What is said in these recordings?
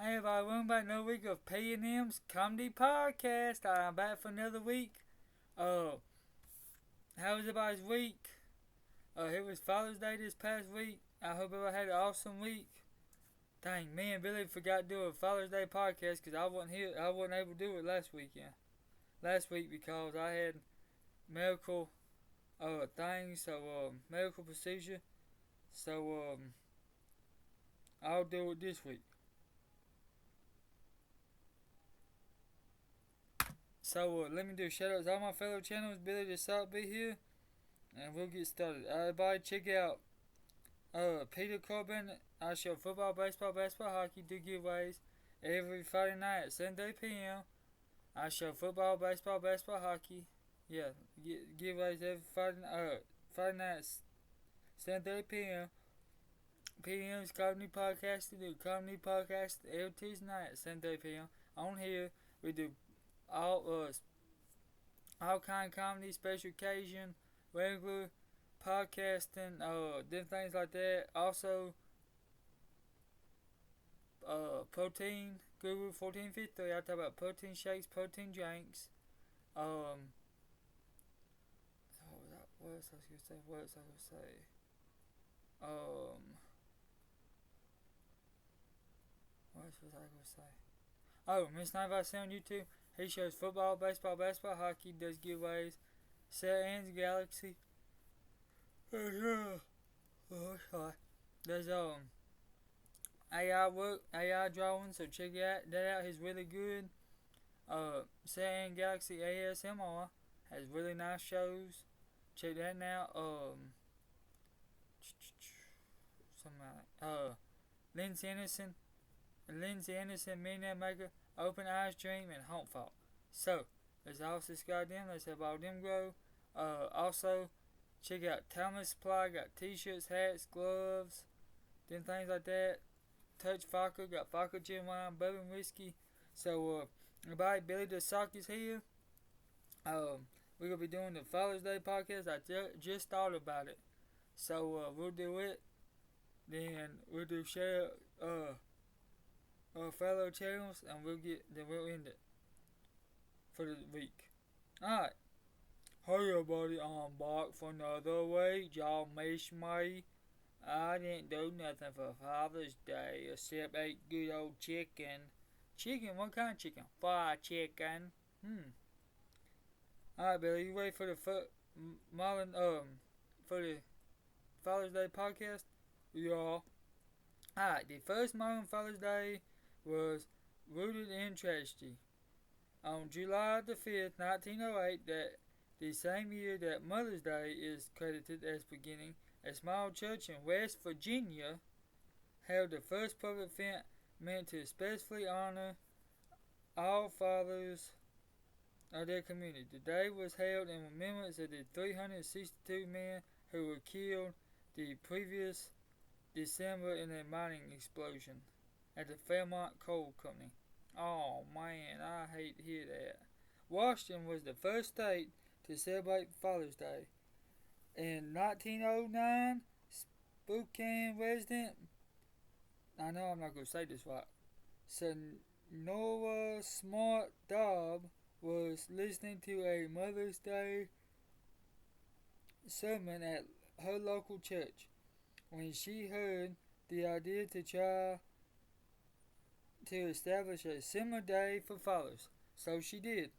Hey everybody, welcome back to another week of P&M's Comedy Podcast. I'm back for another week. Uh, how was everybody's week? It was Father's Day this past week. I hope everybody had an awesome week. Dang, me and Billy forgot to do a Father's Day podcast because I wasn't here. I wasn't able to do it last weekend. Last week because I had medical things, medical procedure. So I'll do it this week. So let me do shout outs to all my fellow channels. Billy the Salt be here. And we'll get started. Everybody check out Peter Corbin. I show football, baseball, hockey, do giveaways every Friday night at 7:30 p.m. I show football, baseball, hockey. Yeah, giveaways every Friday night at 7:30 p.m. PM's Comedy Podcast. We do comedy podcast every Tuesday night at 7:30 p.m. On here, we do all kind of comedy, special occasion, regular podcasting, different things like that. Also, protein, Guru 1453. I talk about protein shakes, protein drinks. What else I was gonna say? What else was I gonna say? Oh, Miss 957 on YouTube. He shows football, baseball, hockey, does giveaways. Sarah Ann's Galaxy. There's AI work, AI drawing, so check that out. He's really good. Sarah Ann Galaxy ASMR has really nice shows. Check that out. Something like Lindsay Anderson, Millionaire Maker, Open Eyes Dream, and Home Fault. So, let's all subscribe to them. Let's help all them grow. Also, check out Thomas Supply. Got t-shirts, hats, gloves, them things like that. Touch Vodka. Got vodka, gin wine, bourbon whiskey. So, everybody, Billy the Sock is here. We're going to be doing the Father's Day podcast. I just thought about it. So, we'll do it. Then, we'll do share our fellow channels, and we'll end it for the week. Alright. Hey everybody, I'm back for another week. Y'all miss me. I didn't do nothing for Father's Day except eat good old chicken. Chicken? What kind of chicken? Fried chicken. Alright, Billy, you ready for the for the Father's Day podcast? Yeah. Alright, the first modern Father's Day was rooted in tragedy. On July the 5th, 1908, that the same year that Mother's Day is credited as beginning, a small church in West Virginia held the first public event meant to especially honor all fathers of their community. The day was held in remembrance of the 362 men who were killed the previous December in a mining explosion at the Fairmont Coal Company. Oh man, I hate to hear that. Washington was the first state to celebrate Father's Day. In 1909, Spokane resident, I know I'm not going to say this right, Sonora Smart Dobb was listening to a Mother's Day sermon at her local church when she heard the idea to try to establish a similar day for fathers. So she did.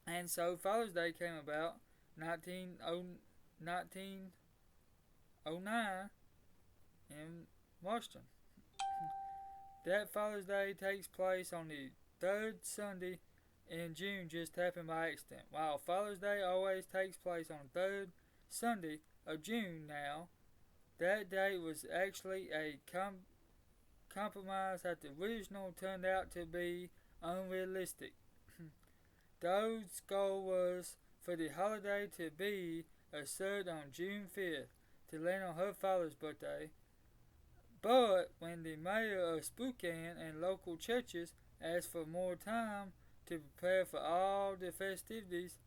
And so Father's Day came about 1909 in Washington. That Father's Day takes place on the third Sunday in June, just happened by accident. While Father's Day always takes place on the third Sunday of June now, that date was actually a compromise that the original turned out to be unrealistic. Dodd's goal was for the holiday to be observed on June 5th, to land on her father's birthday. But when the mayor of Spokane and local churches asked for more time to prepare for all the festivities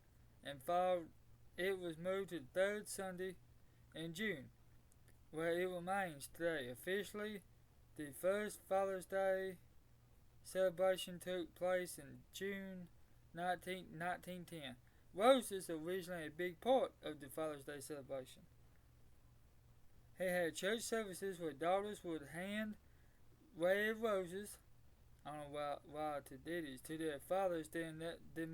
and filed, it was moved to the third Sunday in June, where it remains today. Officially, the first Father's Day celebration took place in June 1910. Roses are originally a big part of the Father's Day celebration. He had church services where daughters would hand red roses, I don't know why to daddies, to their fathers during the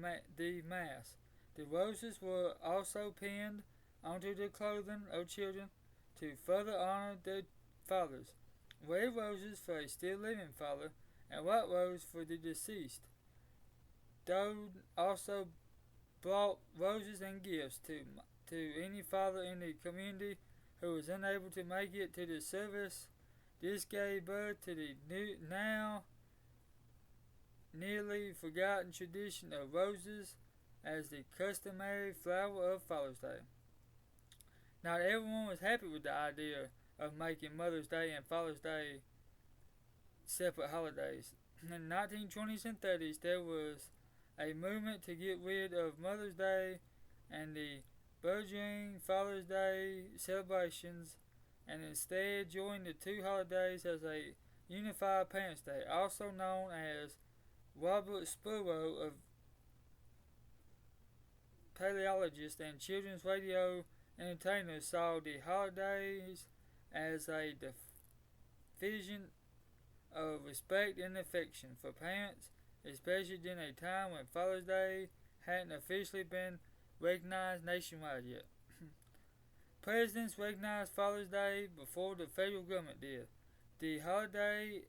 Mass. The roses were also pinned onto the clothing of children to further honor their fathers. Red roses for a still living father, and white rose for the deceased. Dode also brought roses and gifts to any father in the community who was unable to make it to the service. This gave birth to the now nearly forgotten tradition of roses as the customary flower of Father's Day. Not everyone was happy with the idea of making Mother's Day and Father's Day separate holidays. In the 1920s and 30s, there was a movement to get rid of Mother's Day and the burgeoning Father's Day celebrations and instead join the two holidays as a unified Parents' Day, also known as Robert Spurlow, of paleologist and children's radio entertainer, saw the holidays as a diffusion of respect and affection for parents, especially during a time when Father's Day hadn't officially been recognized nationwide yet. Presidents recognized Father's Day before the federal government did. The holiday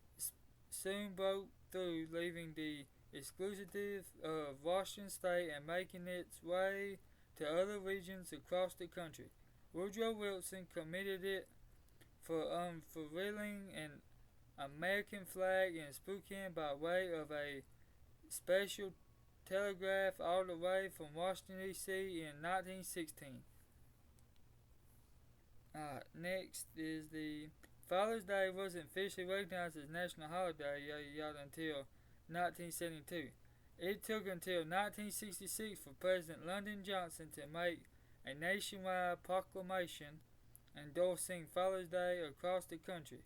soon broke through, leaving the exclusive of Washington State and making its way to other regions across the country. Woodrow Wilson committed it for unfurling an American flag in Spokane by way of a special telegraph all the way from Washington, D.C. in 1916. Next is the Father's Day wasn't officially recognized as national holiday until 1972. It took until 1966 for President Lyndon Johnson to make a nationwide proclamation endorsing Father's Day across the country.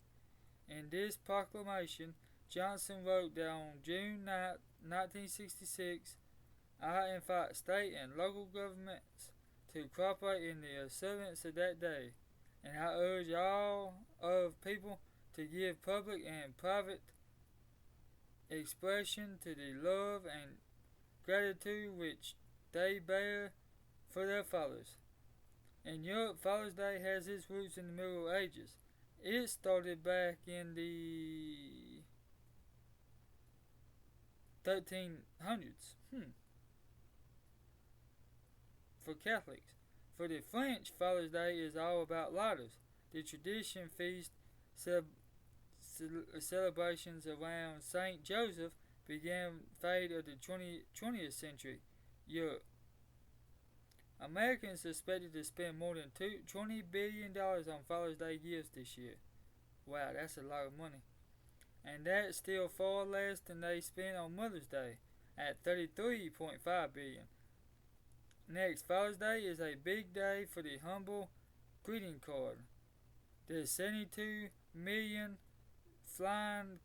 In this proclamation, Johnson wrote that on June 9, 1966, I invite state and local governments to cooperate in the observance of that day, and I urge all of people to give public and private expression to the love and gratitude which they bear for their fathers. In Europe, Father's Day has its roots in the Middle Ages. It started back in the 1300s. For Catholics. For the French, Father's Day is all about lighters. The tradition feast celebrations around Saint Joseph began fade of the 20th century Europe. Americans are expected to spend more than $20 billion on Father's Day gifts this year. Wow, that's a lot of money. And that's still far less than they spent on Mother's Day at $33.5 billion. Next, Father's Day is a big day for the humble greeting card. There's 72 million flying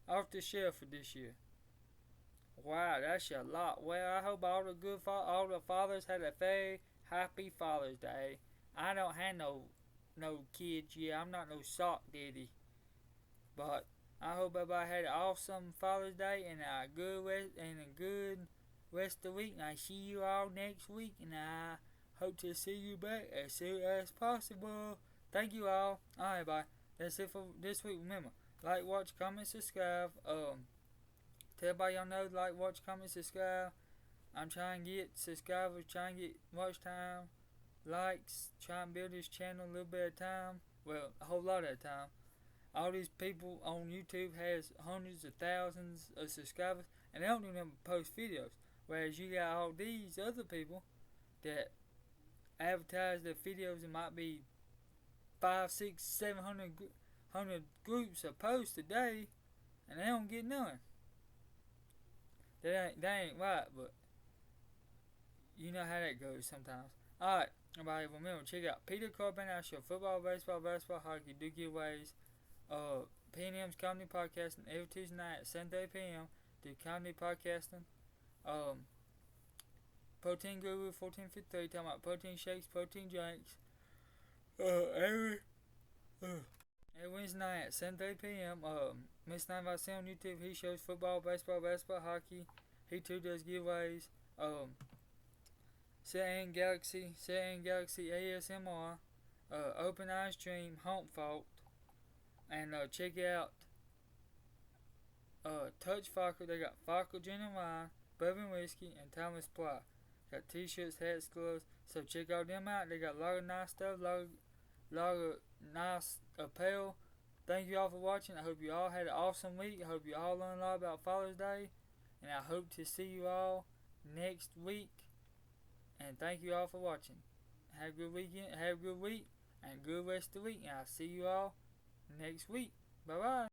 off the shelf for this year. Wow, that's a lot. Well, I hope all the fathers had a very happy Father's Day. I don't have no kids yet. I'm not no sock daddy. But I hope everybody had an awesome Father's Day and a good rest of the week. And I see you all next week, and I hope to see you back as soon as possible. Thank you all. Alright, bye. That's it for this week. Remember, like, watch, comment, subscribe. Tell everybody y'all know, like, watch, comment, subscribe. I'm trying to get subscribers, trying to get watch time, likes, trying to build this channel a little bit at a time. Well, a whole lot at a time. All these people on YouTube has hundreds of thousands of subscribers, and they don't even post videos. Whereas you got all these other people that advertise their videos, and might be 5, 6, 700 groups of posts a day, and they don't get none. That ain't right, but you know how that goes sometimes. Alright, everybody, remember, check out Peter Carbon Show, football, baseball, hockey, do giveaways, P&M's Comedy Podcasting every Tuesday night at 7:30 p.m. Do comedy podcasting. Protein Guru 1453 talking about protein shakes, protein drinks. Every Wednesday night at 7:30 p.m. Miss 9x7 on YouTube. He shows football, baseball, hockey. He too does giveaways. Set Galaxy ASMR. Open Eyes Dream, Home Fault. And check out Touch Fokker. They got Fokker Gin and Wine, Bourbon Whiskey, and Thomas Ply. Got t-shirts, hats, gloves. So check all them out. They got a lot of nice stuff, lot of nice apparel. Thank you all for watching. I hope you all had an awesome week. I hope you all learned a lot about Father's Day. And I hope to see you all next week. And thank you all for watching. Have a good weekend. Have a good week. And good rest of the week. And I'll see you all next week. Bye-bye.